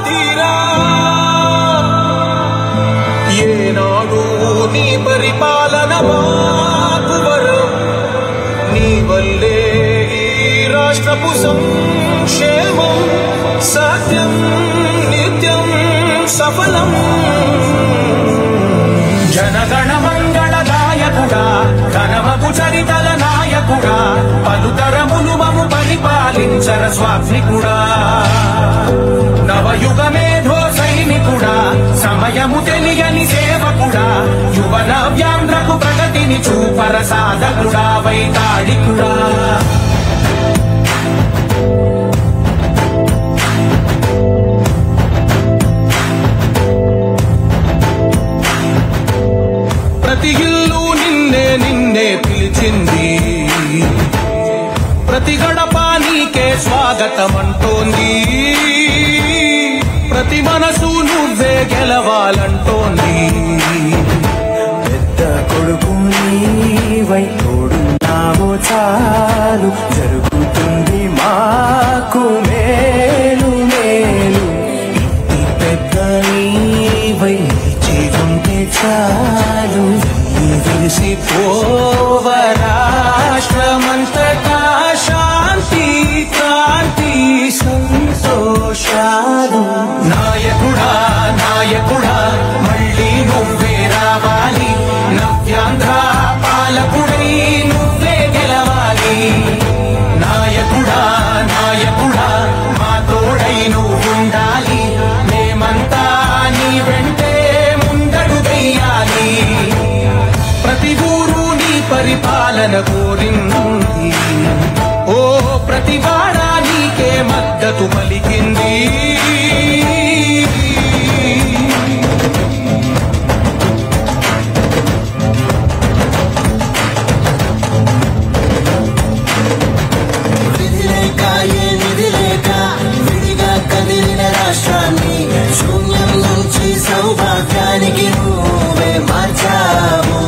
ధీరా ఏనాడు నీ పరిపాలన మాకు వరం నీ వల్లే ఈ రాష్ట్రపు సంక్షేమం సత్యం నిత్యం సఫలం జనగణ మంగళ నాయకుడా ఘనమగు చరితల నాయకుడా పలుతరములు మము పరిపాలించర స్వామికుడా నవయుగ మేధో సైనికుడా సమయము తెలియని సేవకుడా యువన వ్యాంధ్రకు ప్రగతిని చూపర సాధకుడా వైతాళికుడా ప్రతి ఇల్లు నిన్నే నిన్నే పిలిచింది ప్రతి గడప నీకే స్వాగతమంటోంది ప్రతి మనసు నువ్వే గెలవాలంటోంది పెద్ద కొడుకు నీవై తోడున్నావో చాలు జరుగుతుంది మాకు మేలు మేలు ఇంటి పెద్ద నీవై జీవుంటే చాలు విసిపోవ రాష్ట్రమంతటా శాంతి క్రాంతి సంతోషాలు నాయకుడా నాయకుడా మళ్ళీ నువ్వే రావాలి నవ్యాంధ్ర పాలకుడై నువ్వే గెలవాలి నాయకుడా నాయకుడా మా తోడై నువ్వుండాలి మేమంతా నీ వెంటే ముందడుగెయ్యాలి ప్రతి ఊరు నీ పరిపాలన కోరింది ఓ ప్రతి వాడ నీకే మద్దతు పలికింది విధి లేక ఏ నిధి లేక విడిగా కదిలిన రాష్ట్రాన్ని శూన్యం నుంచి సౌభాగ్యానికి నువ్వే మార్చావు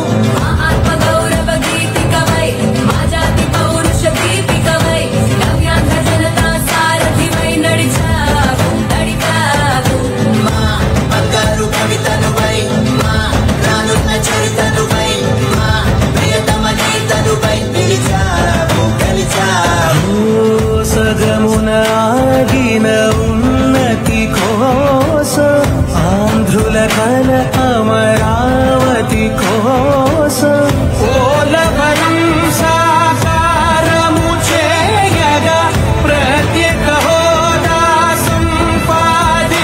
సగమునాగిన ఉన్నతి కోసం ఆంధ్రుల కల అమరావతి కోసం పోలవరం సాకారము చేయగా ప్రత్యేక హోదా సంపాదించగలే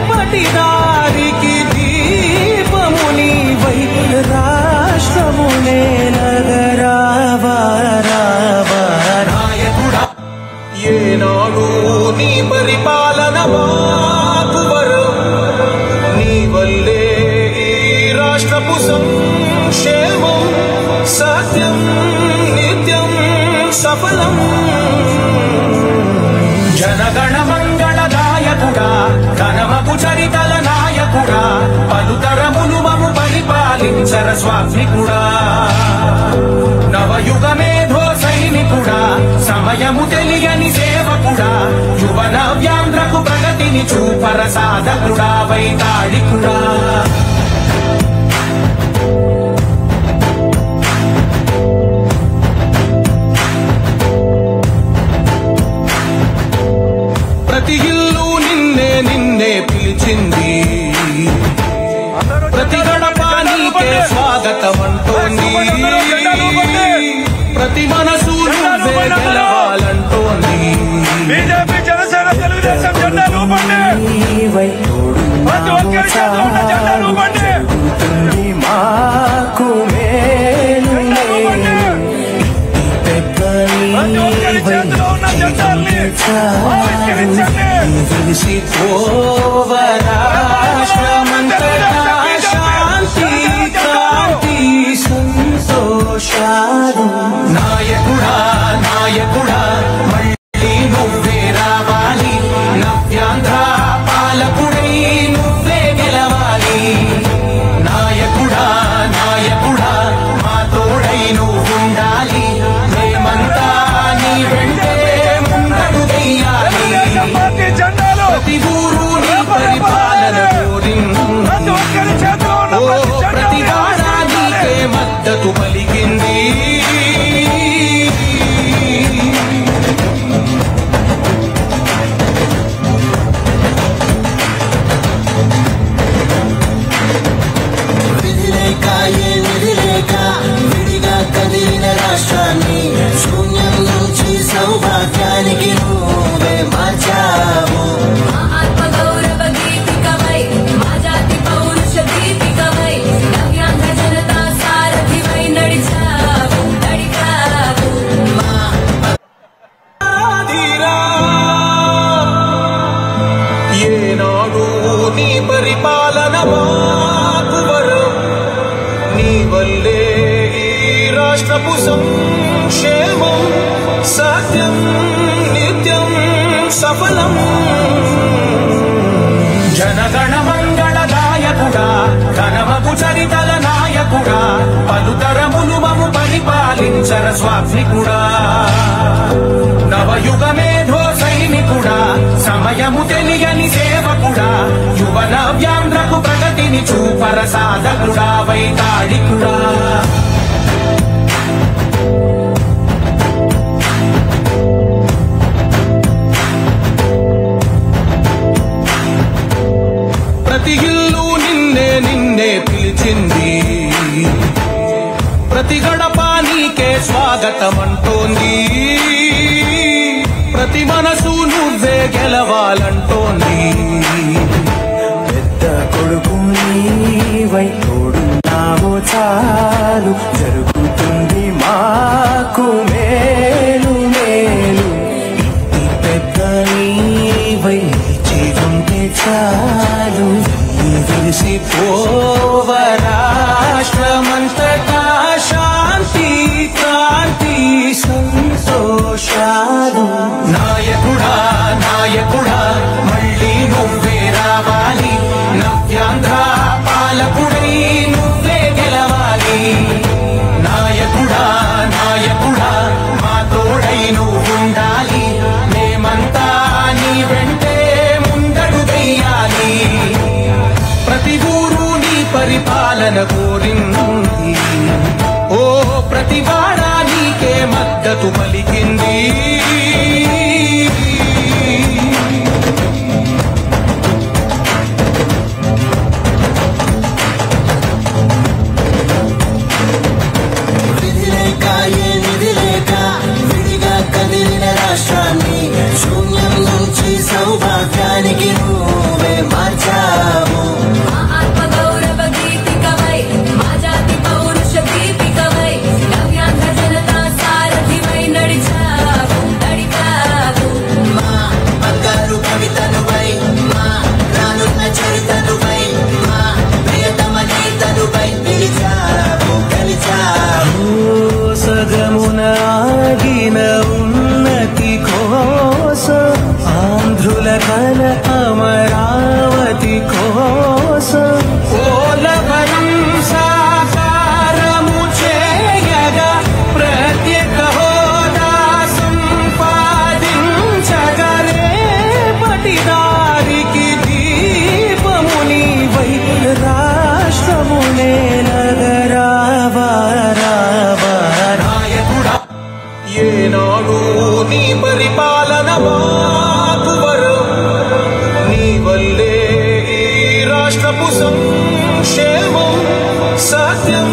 పటిదారికి దీపము నీవై రాష్ట్రమునే నగరావా ఏనాడు నీ పరిపాలన మాకు వరం నీ వల్లే ఈ రాష్ట్రపు సంక్షేమం సత్యం నిత్యం సఫలం జనగణ మంగళ నాయకుడా ఘనమగు చరితల నాయకుడా పలుతరములు మము పరిపాలించర స్వామికుడా నవయుగ మేధో సైనికుడా సమయము తెలియని సేవకుడా యువన వ్యాంధ్రకు ప్రగతిని చూపర సాధకుడా వైతాళికుడా ప్రతి ఇల్లు నిన్నే నిన్నే పిలిచింది ప్రతి గడప నీకే స్వాగతమంటోంది ప్రతి మనసు నువ్వే గెలవాలంటోంది బీజేపీ జనసేన తెలుగుదేశం జెండా రూపండి ప్రతి ఒక్కరి చేతిలో ఉన్న జెండా రూపండి మాకు మేలు ప్రతి ఒక్కరి చేతిలో ఉన్న జెండాల్ని ఆవిష్కరించండి విసిపోవ రాష్ట్రమంతటా శాంతి క్రాంతి సంతోషాలు నాయకుడా నాయకుడా మళ్ళీ నువ్వే రావాలి నవ్యాంధ్ర పాలకుడై నువ్వే గెలవాలి నాయకుడా నాయకుడా మా తోడై నువ్వుండాలి మేమంతా నీ వెంటే ముందడుగెయ్యాలి నీ పరిపాలన మాకు వరం, నీ వల్లే ఈ రాష్ట్రపు సంక్షేమం సత్యం నిత్యం సఫలం. జనగణ మంగళదాయకుడా ఘనమగు చరితల నాయకుడా పలుతరములు మము పరిపాలించర స్వామికుడా. నవయుగ మేధో సైనికుడా సమయము తెలియని సేవకుడా యువన వ్యాంధ్రకు ప్రగతిని చూపర సాధకుడా వైతాళికుడా. ప్రతి ఇల్లు నిన్నే నిన్నే పిలిచింది, ప్రతి గడప నీకే స్వాగతమంటోంది, ప్రతి మనసు నువ్వే గెలవాలంటోంది. పెద్ద కొడుకు నీవై తోడున్నావో చాలు, జరుగుతుంది మాకు మేలు మేలు. ఇంటి పెద్ద నీవై నిలిచి చాలు, విరిసిపోవ రాష్ట్రమంతటా శాంతి క్రాంతి సంతోషాలు. నాయకుడా నాయకుడా మళ్ళీ నువ్వే రావాలి, నవ్యాంధ్ర పాలకుడై నువ్వే గెలవాలి. నాయకుడా నాయకుడా మా తోడై నువ్వుండాలి, మేమంతా నీ వెంటే ముందడుగెయ్యాలి. ప్రతి ఊరు నీ పరిపాలన కోరింది, ఓ ప్రతి వాడ నీకే మద్దతు పలికింది. విధి లేక ఏ నిధి లేక విడిగా కదిలిన రాష్ట్రాన్ని శూన్యం నుంచి సౌభాగ్యానికి నువ్వే మార్చావు. ఆత్మగౌరవ గీతికవై మా జాతి పౌరుష దీపికవై నవ్యాంధ్ర జనతా సారథివై నడిచావు నడిపావు. మా బంగారు కవితనువై, మా రానున్న చరితనువై, మా ప్రియతమ నేతనువై పిలిచావు గెలిచావు. సగమున ఆగిన ఉన్నతి కోసం, ఆంధ్రుల కల అమరావతి కోసం, పోలవరం సాకారము చేయగా ప్రత్యేక హోదా సంపాదించగా రేపటి దారికి దీపము నీవై రాష్ట్రమునే నగరావా రావా. నాయకుడా ఏనాడు నీ పరిపాలన మాకు వరం, నీ వల్లే ఈ రాష్ట్రపు సంక్షేమం సత్యం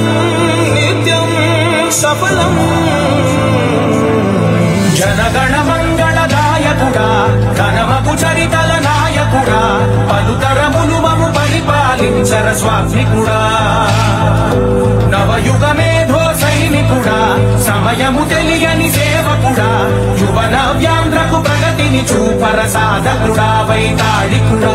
నిత్యం సఫలం. జనగణ మంగళదాయకుడా ఘనమగు చరితల నాయకుడా పలుతరములు మము పరిపాలించర స్వామికుడా. నవయుగ మేధో సైనికుడా సమయము తెలియని సేవకుడా యువన వ్యాంధ్రకు ప్రగతిని చూపర సాధకుడా వైతాళికుడా.